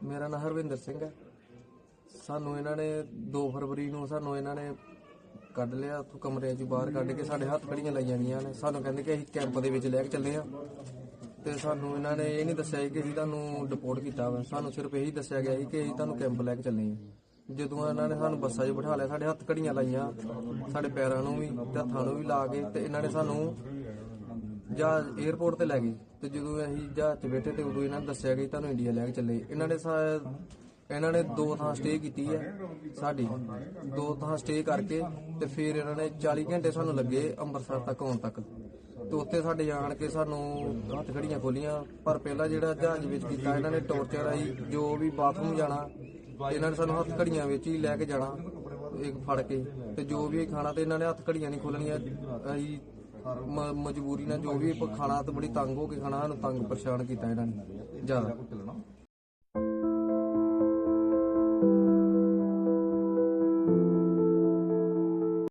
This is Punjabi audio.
ਮੇਰਾ ਨਾਮ ਹਰਵਿੰਦਰ ਸਿੰਘ ਹੈ। ਸਾਨੂੰ ਇਹਨਾਂ ਨੇ 2 ਫਰਵਰੀ ਨੂੰ ਸਾਨੂੰ ਇਹਨਾਂ ਨੇ ਕੱਢ ਲਿਆ ਉੱਥੋਂ ਕਮਰੇ 'ਚ ਬਾਹਰ ਕੱਢ ਕੇ ਸਾਡੇ ਹੱਥ ਘੜੀਆਂ ਲਾਈਆਂ ਗਈਆਂ ਨੇ। ਸਾਨੂੰ ਕਹਿੰਦੇ ਕਿ ਅਸੀਂ ਕੈਂਪ ਦੇ ਵਿੱਚ ਲੈ ਕੇ ਚੱਲੇ ਆ ਤੇ ਸਾਨੂੰ ਇਹਨਾਂ ਨੇ ਇਹ ਨਹੀਂ ਦੱਸਿਆ ਕਿ ਅਸੀਂ ਤੁਹਾਨੂੰ ਡਿਪੋਰਟ ਕੀਤਾ ਵਾ। ਸਾਨੂੰ ਸਿਰਫ ਇਹੀ ਦੱਸਿਆ ਗਿਆ ਸੀ ਕਿ ਅਸੀਂ ਤੁਹਾਨੂੰ ਕੈਂਪ ਲੈ ਕੇ ਚੱਲੇ ਆ। ਜਦੋਂ ਇਹਨਾਂ ਨੇ ਸਾਨੂੰ ਬੱਸਾਂ 'ਚ ਬਿਠਾ ਲਿਆ, ਸਾਡੇ ਹੱਥ ਘੜੀਆਂ ਲਾਈਆਂ, ਸਾਡੇ ਪੈਰਾਂ ਨੂੰ ਵੀ ਤੇ ਹੱਥਾਂ ਨੂੰ ਵੀ ਲਾ ਕੇ ਤੇ ਇਹਨਾਂ ਨੇ ਸਾਨੂੰ ਜਹਾਜ਼ 에ਅਰਪੋਰਟ ਤੇ ਲੈ ਗਏ। ਤੇ ਜਦੋਂ ਅਸੀਂ ਜਹਾਜ਼ 'ਚ ਬੈਠੇ ਤੇ ਉਦੋਂ ਇਹਨਾਂ ਨੇ ਦੱਸਿਆ ਕਿ ਤੁਹਾਨੂੰ ਇੰਡੀਆ ਲੈ ਕੇ ਚੱਲੇ। ਇਹਨਾਂ ਨੇ 2 ਥਾਂ ਸਟੇ ਕੀਤੀ ਹੈ ਸਾਡੀ, 2 ਥਾਂ ਸਟੇ ਕਰਕੇ ਤੇ ਫਿਰ ਇਹਨਾਂ ਨੇ 40 ਘੰਟੇ ਸਾਨੂੰ ਲੱਗੇ ਅੰਮ੍ਰਿਤਸਰ ਤੱਕ ਆਉਣ ਤੱਕ। ਤੇ ਉੱਥੇ ਸਾਡੇ ਜਾਣ ਕੇ ਸਾਨੂੰ ਹੱਥ ਘੜੀਆਂ ਖੋਲੀਆਂ। ਪਰ ਪਹਿਲਾਂ ਜਿਹੜਾ ਜਹਾਜ਼ ਵਿੱਚ ਕੀਤਾ ਇਹਨਾਂ ਨੇ ਟੌਰਚਰ ਆਈ, ਜੋ ਵੀ ਬਾਥਰੂਮ ਜਾਣਾ ਇਹਨਾਂ ਨੇ ਸਾਨੂੰ ਹੱਥ ਘੜੀਆਂ ਵਿੱਚ ਹੀ ਲੈ ਕੇ ਜਾਣਾ ਇੱਕ ਫੜ ਕੇ, ਤੇ ਜੋ ਵੀ ਖਾਣਾ ਤੇ ਇਹਨਾਂ ਨੇ ਹੱਥ ਘੜੀਆਂ ਨਹੀਂ ਖੋਲਣੀਆਂ। ਅਸੀਂ ਮਜਬੂਰੀ ਨਾਲ ਜੋ ਵੀ ਖਾਣਾ ਤੇ ਬੜੀ ਤੰਗ ਹੋ ਕੇ ਖਾਣਾ, ਸਾਨੂੰ ਤੰਗ ਪਰੇਸ਼ਾਨ ਕੀਤਾ ਇਹਨਾਂ ਨੇ ਜ਼ਿਆਦਾ।